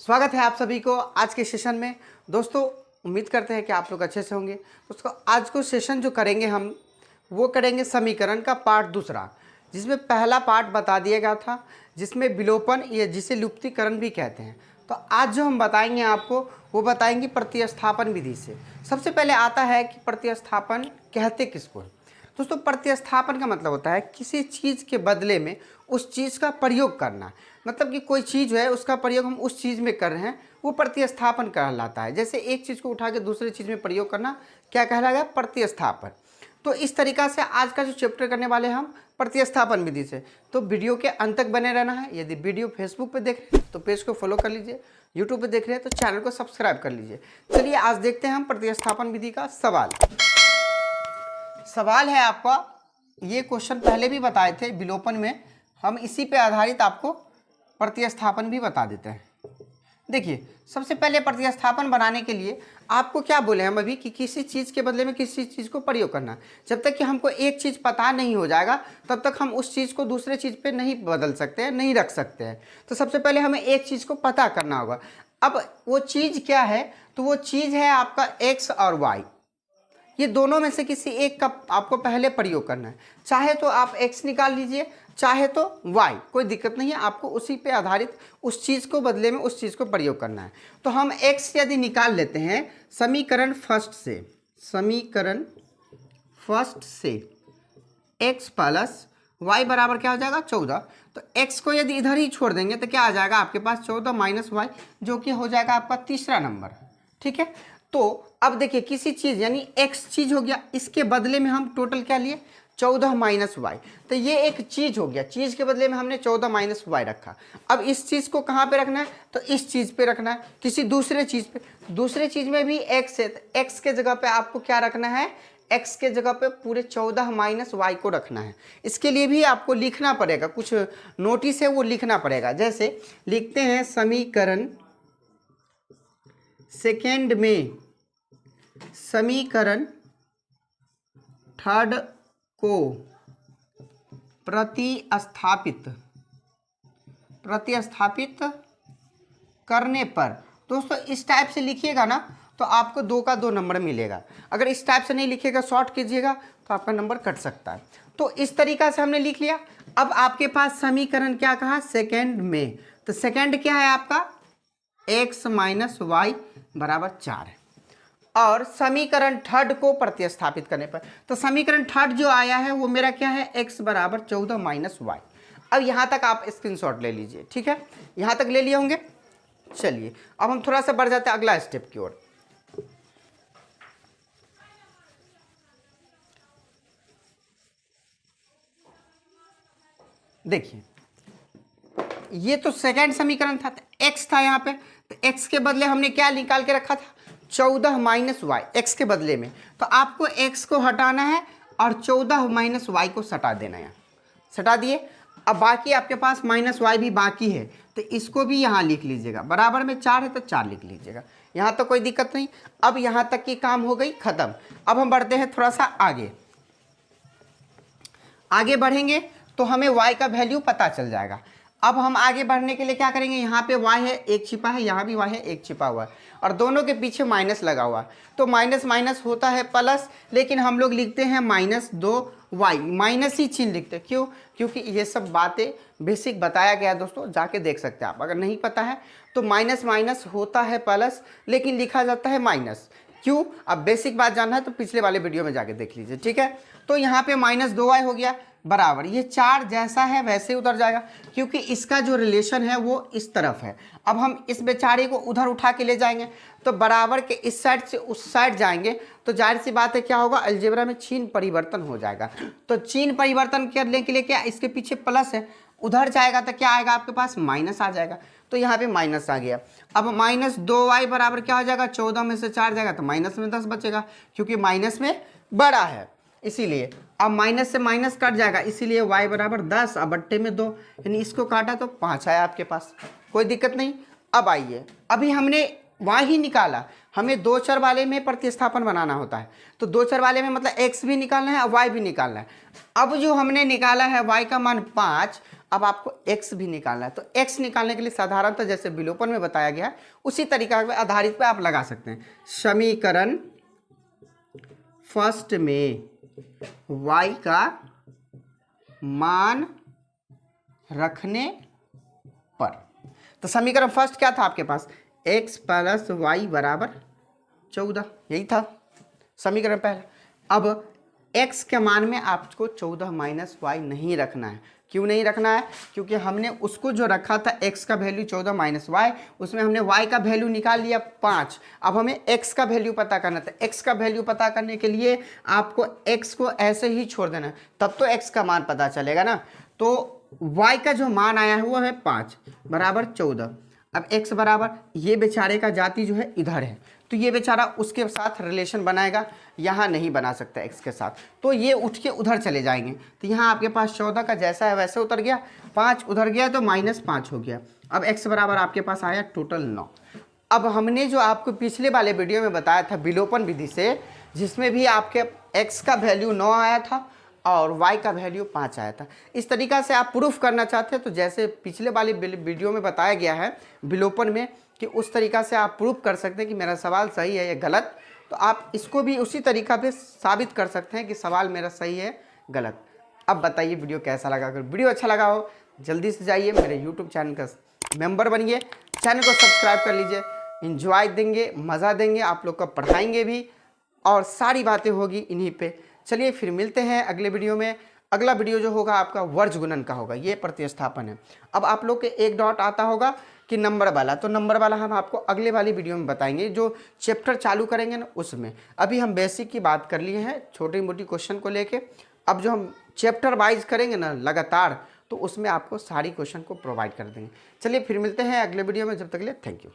स्वागत है आप सभी को आज के सेशन में। दोस्तों उम्मीद करते हैं कि आप लोग अच्छे से होंगे। दोस्तों आज को सेशन जो करेंगे हम वो करेंगे समीकरण का पार्ट दूसरा, जिसमें पहला पार्ट बता दिया गया था जिसमें विलोपन या जिसे लुप्तीकरण भी कहते हैं। तो आज जो हम बताएंगे आपको वो बताएंगे प्रतिस्थापन विधि से। सबसे पहले आता है कि प्रतिस्थापन कहते किसको है। दोस्तों प्रतिस्थापन का मतलब होता है किसी चीज़ के बदले में उस चीज़ का प्रयोग करना। मतलब कि कोई चीज़ है उसका प्रयोग हम उस चीज़ में कर रहे हैं, वो प्रतिस्थापन कहलाता है। जैसे एक चीज़ को उठा के दूसरी चीज़ में प्रयोग करना क्या कहलाएगा? प्रतिस्थापन। तो इस तरीक़ा से आज का जो चैप्टर करने वाले हम प्रतिस्थापन विधि से। तो वीडियो के अंत तक बने रहना है। यदि वीडियो फेसबुक पे देख रहे हैं तो पेज को फॉलो कर लीजिए, यूट्यूब पे देख रहे हैं तो चैनल को सब्सक्राइब कर लीजिए। चलिए आज देखते हैं हम प्रतिस्थापन विधि का सवाल है आपका। ये क्वेश्चन पहले भी बताए थे विलोपन में, हम इसी पे आधारित आपको प्रतिस्थापन भी बता देते हैं। देखिए सबसे पहले प्रतिस्थापन बनाने के लिए आपको क्या बोले हम अभी कि किसी चीज़ के बदले में किसी चीज़ को प्रयोग करना। जब तक कि हमको एक चीज़ पता नहीं हो जाएगा तब तक हम उस चीज़ को दूसरे चीज़ पे नहीं बदल सकते हैं, नहीं रख सकते हैं। तो सबसे पहले हमें एक चीज़ को पता करना होगा। अब वो चीज़ क्या है? तो वो चीज़ है आपका x और y। ये दोनों में से किसी एक का आपको पहले प्रयोग करना है। चाहे तो आप x निकाल लीजिए, चाहे तो y, कोई दिक्कत नहीं है। आपको उसी पे आधारित उस चीज़ को बदले में उस चीज़ को प्रयोग करना है। तो हम x यदि निकाल लेते हैं समीकरण फर्स्ट से x प्लस y बराबर क्या हो जाएगा? 14। तो x को यदि इधर ही छोड़ देंगे तो क्या आ जाएगा आपके पास? 14 माइनस y, जो कि हो जाएगा आपका तीसरा नंबर। ठीक है। तो अब देखिए किसी चीज़ यानी x चीज़ हो गया, इसके बदले में हम टोटल क्या लिए? 14 माइनस वाई। तो ये एक चीज़ हो गया, चीज़ के बदले में हमने 14 माइनस वाई रखा। अब इस चीज़ को कहाँ पे रखना है? तो इस चीज़ पे रखना है, किसी दूसरे चीज़ पे। दूसरे चीज़ में भी x है तो x के जगह पे आपको क्या रखना है? x के जगह पे पूरे 14 माइनस वाई को रखना है। इसके लिए भी आपको लिखना पड़ेगा, कुछ नोटिस है वो लिखना पड़ेगा। जैसे लिखते हैं समीकरण सेकेंड में समीकरण थर्ड को प्रतिस्थापित करने पर। दोस्तों इस टाइप से लिखिएगा ना तो आपको 2 का 2 नंबर मिलेगा। अगर इस टाइप से नहीं लिखिएगा, शॉर्ट कीजिएगा तो आपका नंबर कट सकता है। तो इस तरीका से हमने लिख लिया। अब आपके पास समीकरण क्या कहा? सेकेंड में। तो सेकेंड क्या है आपका? x माइनस वाई बराबर 4 है। और समीकरण थर्ड को प्रतिस्थापित करने पर, तो समीकरण थर्ड जो आया है वो मेरा क्या है? x बराबर 14 माइनस वाई। अब यहाँ तक आप स्क्रीनशॉट ले लीजिए। ठीक है, यहाँ तक ले लिए होंगे। चलिए अब हम थोड़ा सा बढ़ जाते हैं अगला स्टेप की ओर। देखिए ये तो सेकेंड समीकरण था, x था यहाँ पे। तो x के बदले हमने क्या निकाल के रखा था? 14 माइनस वाई, एक्स के बदले में। तो आपको x को हटाना है और 14 माइनस वाई को सटा देना है। सटा दिए। अब बाकी आपके पास माइनस वाई भी बाकी है, तो इसको भी यहाँ लिख लीजिएगा। बराबर में 4 है तो 4 लिख लीजिएगा। यहाँ तो कोई दिक्कत नहीं। अब यहाँ तक की काम हो गई ख़त्म। अब हम बढ़ते हैं थोड़ा सा आगे बढ़ेंगे तो हमें y का वैल्यू पता चल जाएगा। अब हम आगे बढ़ने के लिए क्या करेंगे? यहाँ पे y है, एक छिपा है, यहाँ भी y है, एक छिपा हुआ है, और दोनों के पीछे माइनस लगा हुआ है। तो माइनस माइनस होता है प्लस, लेकिन हम लोग लिखते हैं -2y, माइनस ही चिन्ह लिखते हैं। क्यों? क्योंकि ये सब बातें बेसिक बताया गया है दोस्तों, जाके देख सकते हैं आप। अगर नहीं पता है तो माइनस माइनस होता है प्लस, लेकिन लिखा जाता है माइनस। क्यों? अब बेसिक बात जानना है तो पिछले वाले वीडियो में जाके देख लीजिए। ठीक है। तो यहाँ पे -2y हो गया बराबर, ये 4 जैसा है वैसे उधर जाएगा, क्योंकि इसका जो रिलेशन है वो इस तरफ है। अब हम इस बेचारे को उधर उठा के ले जाएंगे तो बराबर के इस साइड से उस साइड जाएंगे तो जाहिर सी बात है क्या होगा? अलजेब्रा में चिन्ह परिवर्तन हो जाएगा। तो चिन्ह परिवर्तन करने के लिए क्या? इसके पीछे प्लस है, उधर जाएगा तो क्या आएगा आपके पास? माइनस आ जाएगा। तो यहाँ पे माइनस आ गया। अब -2y बराबर क्या हो जाएगा? 14 में से 4 जाएगा तो माइनस में 10 बचेगा, क्योंकि माइनस में बड़ा है इसीलिए। अब माइनस से माइनस कट जाएगा, इसीलिए y बराबर 10 और बट्टे में 2, यानी इसको काटा तो 5 आया आपके पास। कोई दिक्कत नहीं। अब आइए, अभी हमने y ही निकाला, हमें 2 चर वाले में प्रतिस्थापन बनाना होता है। तो 2 चर वाले में मतलब x भी निकालना है और y भी निकालना है। अब जो हमने निकाला है y का मान 5 अब आपको x भी निकालना है। तो x निकालने के लिए साधारणतः जैसे विलोपन में बताया गया है उसी तरीका पे आधारित पे आप लगा सकते हैं। समीकरण फर्स्ट में y का मान रखने पर, तो समीकरण फर्स्ट क्या था आपके पास, x प्लस वाई बराबर 14, यही था समीकरण पहला। अब x के मान में आपको 14 माइनस वाई नहीं रखना है। क्यों नहीं रखना है, क्योंकि हमने उसको जो रखा था x का वैल्यू 14 माइनस वाई, उसमें हमने y का वैल्यू निकाल लिया 5। अब हमें x का वैल्यू पता करना था। x का वैल्यू पता करने के लिए आपको x को ऐसे ही छोड़ देना है, तब तो x का मान पता चलेगा ना। तो y का जो मान आया है वो है 5 बराबर 14। अब x बराबर, ये बेचारे का जाति जो है इधर है, तो ये बेचारा उसके साथ रिलेशन बनाएगा, यहाँ नहीं बना सकता x के साथ, तो ये उठ के उधर चले जाएंगे। तो यहाँ आपके पास 14 का जैसा है वैसे उतर गया, 5 उधर गया तो -5 हो गया। अब x बराबर आपके पास आया टोटल 9। अब हमने जो आपको पिछले वाले वीडियो में बताया था विलोपन विधि से, जिसमें भी आपके x का वैल्यू 9 आया था और y का वैल्यू 5 आया था, इस तरीक़ा से आप प्रूफ करना चाहते हैं तो जैसे पिछले वाले वीडियो में बताया गया है विलोपन में कि उस तरीक़ा से आप प्रूफ कर सकते हैं कि मेरा सवाल सही है या गलत। तो आप इसको भी उसी तरीक़ा पे साबित कर सकते हैं कि सवाल मेरा सही है गलत। अब बताइए वीडियो कैसा लगा। अगर वीडियो अच्छा लगा हो जल्दी से जाइए मेरे यूट्यूब चैनल का मेंबर बनिए, चैनल को सब्सक्राइब कर लीजिए। इंजॉय देंगे, मज़ा देंगे, आप लोग को पढ़ाएंगे भी और सारी बातें होगी इन्हीं पे। चलिए फिर मिलते हैं अगले वीडियो में। अगला वीडियो जो होगा आपका वर्ज गुणन का होगा, ये प्रतिस्थापन है। अब आप लोग के एक डाउट आता होगा कि नंबर वाला, तो नंबर वाला हम आपको अगले वाली वीडियो में बताएंगे, जो चैप्टर चालू करेंगे ना उसमें। अभी हम बेसिक की बात कर लिए हैं छोटी मोटी क्वेश्चन को लेके, अब जो हम चैप्टर वाइज करेंगे ना लगातार, तो उसमें आपको सारी क्वेश्चन को प्रोवाइड कर देंगे। चलिए फिर मिलते हैं अगले वीडियो में, जब तक के लिए थैंक यू।